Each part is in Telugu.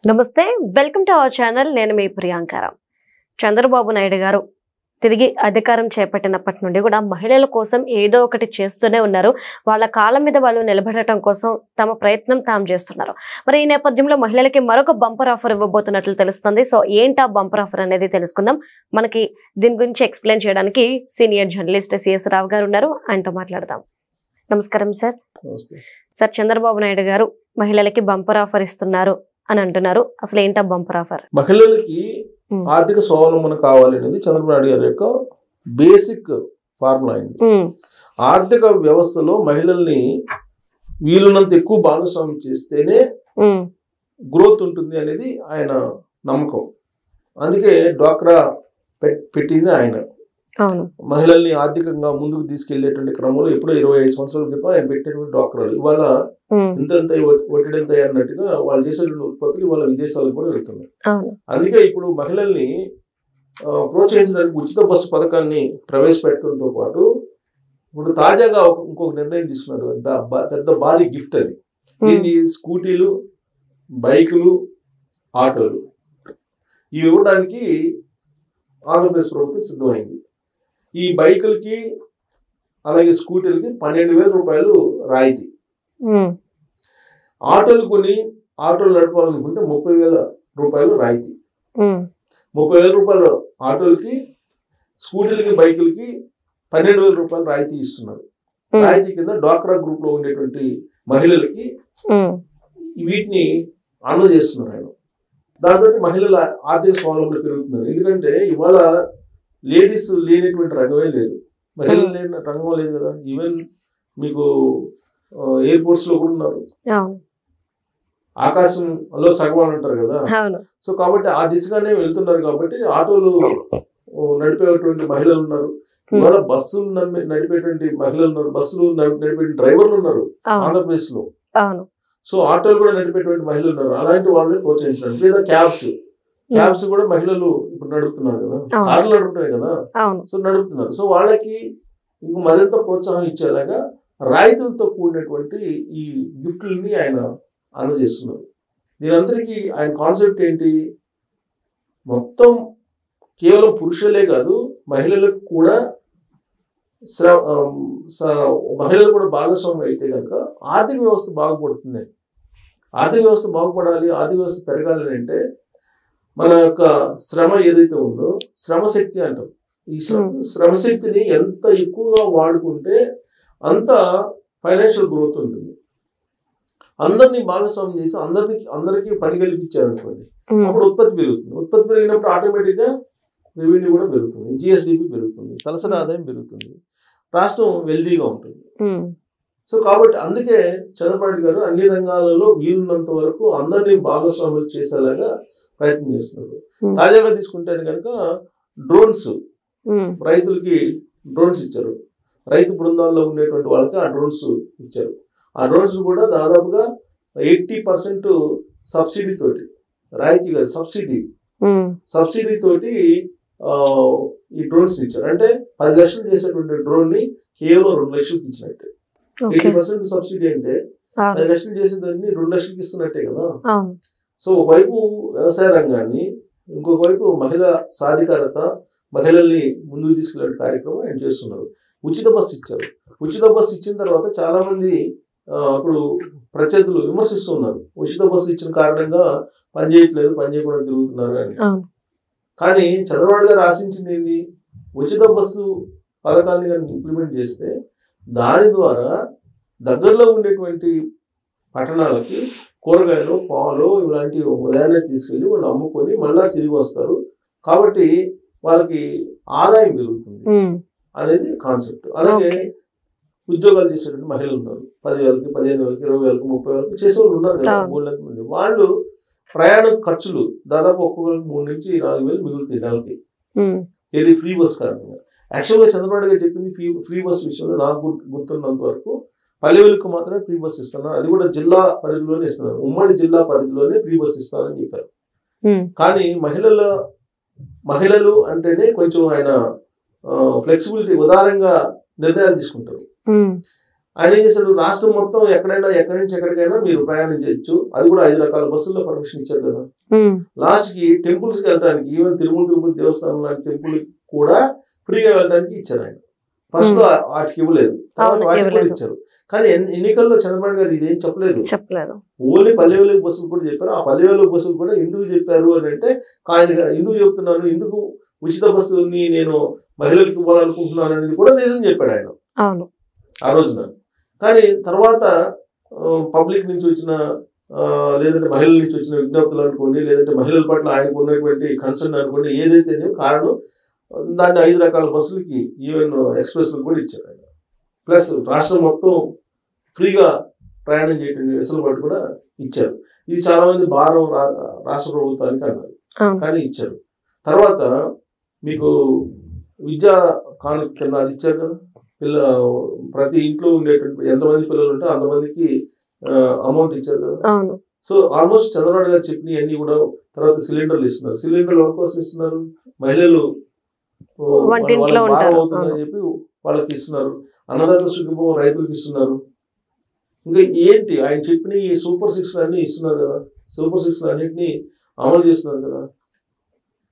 నమస్తే, వెల్కమ్ టు అవర్ ఛానల్. నేను మీ ప్రియాంకరావు. చంద్రబాబు నాయుడు గారు తిరిగి అధికారం చేపట్టినప్పటి నుండి కూడా మహిళల కోసం ఏదో ఒకటి చేస్తూనే ఉన్నారు. వాళ్ళ కాళ్ళ మీద వాళ్ళు నిలబడటం కోసం తమ ప్రయత్నం తాము చేస్తున్నారు. మరి ఈ నేపథ్యంలో మహిళలకి మరొక బంపర్ ఆఫర్ ఇవ్వబోతున్నట్లు తెలుస్తుంది. సో ఏంటా బంపర్ ఆఫర్ అనేది తెలుసుకుందాం. మనకి దీని గురించి ఎక్స్ప్లెయిన్ చేయడానికి సీనియర్ జర్నలిస్ట్ సిఎస్ రావు గారు ఉన్నారు. ఆయనతో మాట్లాడదాం. నమస్కారం సార్. సార్, చంద్రబాబు నాయుడు గారు మహిళలకి బంపర్ ఆఫర్ ఇస్తున్నారు అని అంటున్నారు. అసలు ఏంటా బంపర్ ఆఫర్? మహిళలకి ఆర్థిక స్వావలంబన కావాలి అనేది చంద్రబాబు నాయుడు గారి యొక్క బేసిక్ ఫార్ములా అయింది. ఆర్థిక వ్యవస్థలో మహిళల్ని వీలున్నంత ఎక్కువ భాగస్వామ్యం చేస్తేనే గ్రోత్ ఉంటుంది అనేది ఆయన నమ్మకం. అందుకే డ్వాక్రా పెట్టింది ఆయన. మహిళల్ని ఆర్థికంగా ముందుకు తీసుకెళ్లేటువంటి క్రమంలో ఎప్పుడో 25 సంవత్సరాల క్రితం ఆయన పెట్టినటువంటి డ్వాక్రాలు ఇవాళ ఇంతంత ఒట్టిడంత అన్నట్టుగా వాళ్ళు చేసేటువంటి ఉత్పత్తులు ఇవాళ విదేశాలకు కూడా వెళ్తున్నాయి. అందుకే ఇప్పుడు మహిళల్ని ప్రోత్సహించడానికి ఉచిత బస్సు పథకాన్ని ప్రవేశపెట్టడంతో పాటు ఇప్పుడు తాజాగా ఇంకొక నిర్ణయం తీసుకున్నారు. పెద్ద భారీ గిఫ్ట్ అది. ఇది స్కూటీలు, బైకులు, ఆటోలు ఇవి ఇవ్వడానికి ఆంధ్రప్రదేశ్ ప్రభుత్వం సిద్ధమైంది. ఈ బైకులకి అలాగే స్కూటీలకి 12,000 రూపాయలు రాయితీ. ఆటోలు కొని ఆటోలు నడపాలనుకుంటే 30,000 రూపాయలు రాయితీ. 30,000 రూపాయలు ఆటోలకి, స్కూటీలకి, బైకులకి 12,000 రూపాయలు రాయితీ ఇస్తున్నారు. రాయితీ కింద డ్వాక్రా గ్రూప్ లో ఉండేటువంటి మహిళలకి వీటిని అందజేస్తున్నారు ఆయన. దాంతో మహిళల ఆర్థిక స్వావలంబన పెరుగుతున్నారు. ఎందుకంటే ఇవాళ లేడీస్ లేనటువంటి రంగమే లేదు, మహిళలు లేని రంగం లేదు కదా. ఈవెన్ మీకు ఎయిర్పోర్ట్స్ లో కూడా ఉన్నారు. ఆకాశంలో సగం అంటారు కదా. సో కాబట్టి ఆ దిశగానే వెళ్తున్నారు. కాబట్టి ఆటోలు నడిపేటువంటి మహిళలు ఉన్నారు, ఇవాళ బస్సులు నడిపేటువంటి మహిళలు ఉన్నారు, బస్సులు నడిపేటువంటి డ్రైవర్లు ఉన్నారు ఆంధ్రప్రదేశ్ లో. సో ఆటోలు కూడా నడిపేటువంటి మహిళలు ఉన్నారు. అలాంటి వాళ్ళని ప్రోత్సహించడం. లేదా క్యాబ్స్ కూడా మహిళలు ఇప్పుడు నడుపుతున్నారు కదా, కార్లు నడుపుతున్నాయి కదా. సో నడుపుతున్నారు. సో వాళ్ళకి ఇంక మరింత ప్రోత్సాహం ఇచ్చేలాగా రాయితీలతో కూడినటువంటి ఈ గిఫ్ట్లని ఆయన అందజేస్తున్నారు. దీనంతటికీ ఆయన కాన్సెప్ట్ ఏంటి? మొత్తం కేవలం పురుషులే కాదు, మహిళలకు కూడా మహిళలు కూడా భాగస్వామ్యం అయితే కనుక ఆర్థిక వ్యవస్థ బాగుపడుతుంది. ఆర్థిక వ్యవస్థ బాగుపడాలి, ఆర్థిక వ్యవస్థ పెరగాలి అంటే మన యొక్క శ్రమ ఏదైతే ఉందో, శ్రమశక్తి అంటాం. ఈ శ్రమశక్తిని ఎంత ఎక్కువగా వాడుకుంటే అంత ఫైనాన్షియల్ గ్రోత్ ఉంటుంది. అందరినీ భాగస్వామ్యం చేసి అందరికీ పని కల్పించారనుకోండి, అప్పుడు ఉత్పత్తి పెరుగుతుంది. ఉత్పత్తి పెరిగినప్పుడు ఆటోమేటిక్గా రెవెన్యూ కూడా పెరుగుతుంది, జిఎస్డిపి పెరుగుతుంది, తలసరి ఆదాయం పెరుగుతుంది, రాష్ట్రం వెల్దీగా ఉంటుంది. సో కాబట్టి అందుకే చంద్రబాబు నాయుడు గారు అన్ని రంగాలలో వీలున్నంత వరకు అందరినీ భాగస్వామ్యం చేసేలాగా ప్రయత్నం చేస్తున్నారు. తాజాగా తీసుకుంటే కనుక డ్రోన్స్, రైతులకి డ్రోన్స్ ఇచ్చారు. రైతు బృందాల్లో ఉండేటువంటి వాళ్ళకి ఆ డ్రోన్స్ ఇచ్చారు. ఆ డ్రోన్స్ కూడా దాదాపుగా 80% సబ్సిడీ తోటి, రాయితీ కాదు సబ్సిడీ తోటి ఈ డ్రోన్స్ ఇచ్చారు. అంటే 10 లక్షలు చేసేటువంటి డ్రోన్ ని కేవలం 2 లక్షలకు ఇచ్చినట్టే. 80% సబ్సిడీ అంటే 10 లక్షలు చేసేదాన్ని 2 లక్షలకి ఇస్తున్నట్టే కదా. సో ఒకవైపు వ్యవసాయ రంగాన్ని, ఇంకొక వైపు మహిళా సాధికారత, మహిళల్ని ముందుకు తీసుకెళ్లే కార్యక్రమం ఆయన చేస్తున్నారు. ఉచిత బస్సు ఇచ్చారు. ఉచిత బస్సు ఇచ్చిన తర్వాత చాలా మంది ఇప్పుడు ప్రత్యర్థులు విమర్శిస్తున్నారు, ఉచిత బస్సు ఇచ్చిన కారణంగా పని చేయకుండా తిరుగుతున్నారు అని. కానీ చంద్రబాబు గారు ఆశించింది ఏంది? ఉచిత బస్సు పథకాన్ని కానీ ఇంప్లిమెంట్ చేస్తే దాని ద్వారా దగ్గరలో ఉండేటువంటి పట్టణాలకి కూరగాయలు, పాలు ఇలాంటివి ఉదయాన్నే తీసుకెళ్ళి వాళ్ళు అమ్ముకొని మళ్ళా తిరిగి వస్తారు. కాబట్టి వాళ్ళకి ఆదాయం పెరుగుతుంది అనేది కాన్సెప్ట్. అలాగే ఉద్యోగాలు చేసేటువంటి మహిళలు ఉన్నారు, 10,000కి, 15,000కి, 20,000కి, 30,000కి చేసేవాళ్ళు ఉన్నారు కదా. 3 లక్షల మంది వాళ్ళు ప్రయాణ ఖర్చులు దాదాపు ఒక్కొక్కరికి 3 నుంచి 4,000 మిగులుతాయి నెలకి. ఇది ఫ్రీ బస్ కారణంగా. యాక్చువల్గా చంద్రబాబు గారు చెప్పింది ఫ్రీ బస్ విషయంలో నాకు గుర్తున్నంత వరకు పల్లెలకు మాత్రమే ఫ్రీ బస్ ఇస్తున్నారు. అది కూడా జిల్లా పరిధిలోనే ఇస్తున్నారు. ఉమ్మడి జిల్లా పరిధిలోనే ఫ్రీ బస్ ఇస్తారని చెప్పారు. కానీ మహిళలు అంటేనే కొంచెం ఆయన ఫ్లెక్సిబిలిటీ, ఉదారంగా నిర్ణయాలు తీసుకుంటారు. ఆయన ఏం చేశాడు, రాష్ట్రం మొత్తం ఎక్కడైనా ఎక్కడి నుంచి ఎక్కడికైనా మీరు ప్రయాణం చేయొచ్చు, అది కూడా 5 రకాల బస్సుల్లో పర్మిషన్ ఇచ్చారు కదా. లాస్ట్ కి టెంపుల్స్ కి వెళ్ళడానికి, ఈవెన్ తిరుపతి దేవస్థానం లాంటి టెంపుల్ కూడా ఫ్రీగా వెళ్ళడానికి ఇచ్చారు ఆయన. ఫస్ట్ వాటికి ఇవ్వలేదు, తర్వాత వాటికి కూడా ఇచ్చారు. కానీ ఎన్నికల్లో చంద్రబాబు గారు ఇదేం చెప్పలేదు. ఓన్లీ పల్లె వెలుగు బస్సులు కూడా చెప్పారు. ఆ పల్లె వెలుగు బస్సులు కూడా ఎందుకు చెప్పారు అని అంటే, ఆయన ఎందుకు చెప్తున్నాను, ఎందుకు ఉచిత బస్సుని నేను మహిళలకు ఇవ్వాలనుకుంటున్నాను అనేది కూడా రీజన్ చెప్పాడు ఆయన ఆ రోజున. కానీ తర్వాత పబ్లిక్ నుంచి వచ్చిన లేదంటే మహిళల నుంచి వచ్చిన విజ్ఞప్తులు అనుకోండి, లేదంటే మహిళల పట్ల ఆయనకు ఉన్నటువంటి కన్సర్న్ అనుకోండి, ఏదైతే కారణం దాన్ని 5 రకాల బస్సులకి ఈవెన్ ఎక్స్ప్రెస్ కూడా ఇచ్చారు ఆయన. ప్లస్ రాష్ట్రం మొత్తం ఫ్రీగా ప్రయాణం చేయడం వెసులుబాటు కూడా ఇచ్చారు. ఇది చాలా మంది భారం రాష్ట్ర ప్రభుత్వానికి అన్నారు, కానీ ఇచ్చారు. తర్వాత మీకు విద్యా కానుక కింద అది ఇచ్చారు కదా. ప్రతి ఇంట్లో ఉండేటువంటి ఎంతమంది పిల్లలు ఉంటే అంతమందికి అమౌంట్ ఇచ్చారు కదా. సో ఆల్మోస్ట్ చంద్రబాబు గారు చెప్పినవి అన్ని కూడా. తర్వాత సిలిండర్లు ఇస్తున్నారు. సిలిండర్లు ఎవరి కోసం ఇస్తున్నారు, మహిళలు భారం అవుతుందని చెప్పి వాళ్ళకి ఇస్తున్నారు. అన్నదాత సుఖీభావం రైతులకు ఇస్తున్నారు. ఇంకా ఏంటి ఆయన చెప్పిన ఈ సూపర్ 6 అన్ని ఇస్తున్నారు కదా. సూపర్ 6 అన్నింటినీ అమలు చేస్తున్నారు కదా.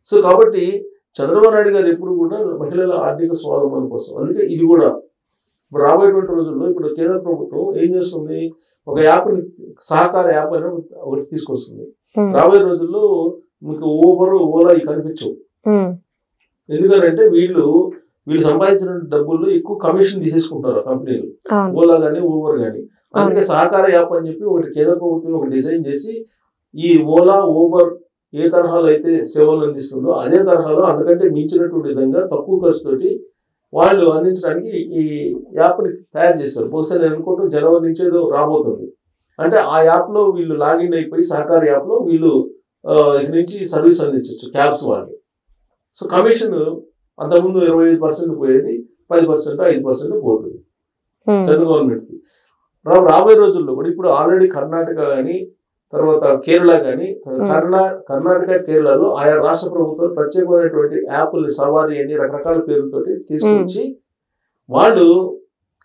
సో కాబట్టి చంద్రబాబు నాయుడు గారు ఎప్పుడు కూడా మహిళల ఆర్థిక స్వావలంబన కోసం. అందుకే ఇది కూడా ఇప్పుడు రాబోయేటువంటి రోజుల్లో ఇప్పుడు కేంద్ర ప్రభుత్వం ఏం చేస్తుంది, ఒక యాప్ని సహకార యాప్ అని ఒకటి తీసుకొస్తుంది. రాబోయే రోజుల్లో మీకు ఊబర్, ఓలా ఇవి కనిపించవు. ఎందుకంటే వీళ్ళు సంపాదించిన డబ్బుల్లో ఎక్కువ కమిషన్ తీసేసుకుంటారు కంపెనీలు, ఓలా కానీ ఊబర్ కానీ. అందుకే సహకార యాప్ అని చెప్పి ఒకటి కేంద్ర ప్రభుత్వం ఒక డిజైన్ చేసి ఈ ఓలా, ఊబర్ ఏ తరహాలో అయితే సేవలు అందిస్తుందో అదే తరహాలో అంతకంటే మించినటువంటి విధంగా తక్కువ ఖర్చుతోటి వాళ్ళు అందించడానికి ఈ యాప్ని తయారు చేస్తారు. బహుశా నేను అనుకుంటూ జనవరి నుంచి ఏదో రాబోతుంది. అంటే ఆ యాప్లో వీళ్ళు లాగిన్ అయిపోయి సహకార యాప్లో వీళ్ళు ఇక నుంచి సర్వీస్ అందించవచ్చు క్యాబ్స్ వాళ్ళు. సో కమిషన్ అంతకుముందు 25% పోయేది 10%, 5% పోతుంది సెంట్రల్ గవర్నమెంట్కి. రాబోయే రోజుల్లో కూడా ఇప్పుడు ఆల్రెడీ కర్ణాటక కానీ తర్వాత కేరళ కానీ, కర్ణాటక కేరళలో ఆయా రాష్ట్ర ప్రభుత్వాలు ప్రత్యేకమైనటువంటి యాప్లు సవారీ అని రకరకాల పేర్లతోటి తీసుకొచ్చి వాళ్ళు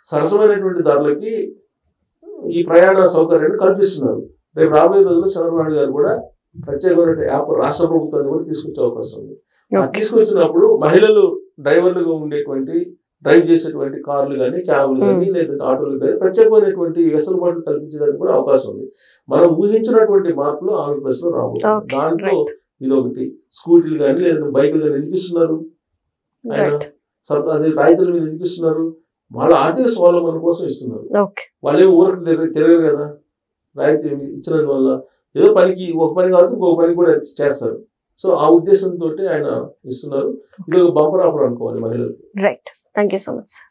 సరసమైనటువంటి ధరలకి ఈ ప్రయాణ సౌకర్యాన్ని కల్పిస్తున్నారు. రేపు రాబోయే రోజుల్లో చంద్రబాబు గారు కూడా ప్రత్యేకమైన యాప్ రాష్ట్ర ప్రభుత్వాన్ని కూడా తీసుకొచ్చే అవకాశం ఉంది. తీసుకొచ్చినప్పుడు మహిళలు డ్రైవర్లుగా ఉండేటువంటి డ్రైవ్ చేసేటువంటి కార్లు కానీ, క్యాబ్లు కానీ, లేదంటే ఆటోలు కానీ ప్రత్యేకమైనటువంటి వెసులుబాట్లు కల్పించడానికి కూడా అవకాశం ఉంది. మనం ఊహించినటువంటి మార్పులు ఆంధ్రప్రదేశ్లో రాబోతుంది. దాంట్లో ఇదొకటి. స్కూటీలు కానీ లేదంటే బైకులు కానీ ఎందుకు ఇస్తున్నారు ఆయన, అది రైతుల మీద ఎందుకు ఇస్తున్నారు, వాళ్ళ ఆర్థిక స్వావలంబన కోసం ఇస్తున్నారు. వాళ్ళే ఊరికి తిరగరు కదా. రైతు ఇచ్చినందువల్ల ఏదో పనికి ఒక పని కాబట్టి ఇంకొక పని కూడా చేస్తారు. సో ఆ ఉద్దేశంతో ఆయన ఇస్తున్నారు. ఇది ఒక బంపర్ ఆఫర్ అనుకోవాలి మహిళలకు. Right. Thank you so much, sir.